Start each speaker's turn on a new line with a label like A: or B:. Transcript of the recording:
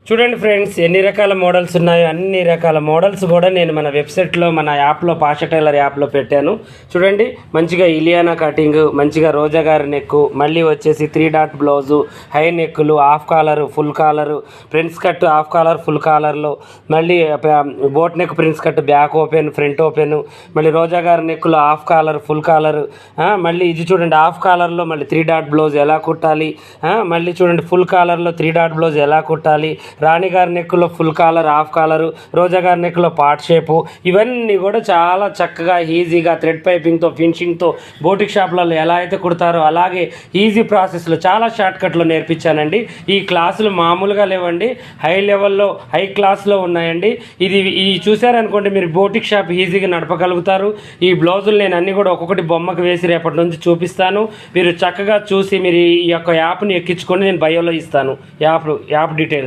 A: చూడండి ఫ్రెండ్స్, ఎన్ని రకాల మోడల్స్ ఉన్నాయో అన్ని రకాల మోడల్స్ కూడా నేను మన వెబ్సైట్లో, మన యాప్లో, పాషా టైలర్ యాప్లో పెట్టాను. చూడండి, మంచిగా ఇలియానా కటింగ్, మంచిగా రోజా గారి నెక్కు, మళ్ళీ వచ్చేసి 3 డాట్ బ్లౌజు, హై నెక్కులు, half collar, full collar, prince cut, half collar, full కాలర్లో, మళ్ళీ boat neck prince cut, back open, front open, మళ్ళీ రోజా గారి నెక్కులు, హాఫ్ కాలర్, ఫుల్ కాలరు, మళ్ళీ ఇది చూడండి హాఫ్ కాలర్లో మళ్ళీ 3 డాట్ బ్లౌజ్ ఎలా కుట్టాలి, మళ్ళీ చూడండి ఫుల్ కాలర్లో 3 డాట్ బ్లౌజ్ ఎలా కుట్టాలి, రాణి గారి నెక్కులో ఫుల్ కాలర్, హాఫ్ కాలరు, రోజా గారి నెక్కులో పార్ట్ షేపు, ఇవన్నీ కూడా చాలా చక్కగా ఈజీగా థ్రెడ్ పైపింగ్తో, ఫినిషింగ్తో బోటిక్ షాప్లలో ఎలా అయితే కుడతారో అలాగే ఈజీ ప్రాసెస్లో చాలా షార్ట్కట్లో నేర్పించానండి. ఈ క్లాసులు మామూలుగా లేవండి, హై లెవెల్లో, హై క్లాస్లో ఉన్నాయండి. ఇది చూసారనుకోండి, మీరు బోటిక్ షాప్ ఈజీగా నడపగలుగుతారు. ఈ బ్లౌజులు నేను అన్నీ కూడా ఒక్కొక్కటి బొమ్మకు వేసి రేపటి నుంచి చూపిస్తాను. మీరు చక్కగా చూసి మీరు ఈ యొక్క యాప్ని ఎక్కించుకొని నేను బయోలో ఇస్తాను యాప్ డీటెయిల్స్.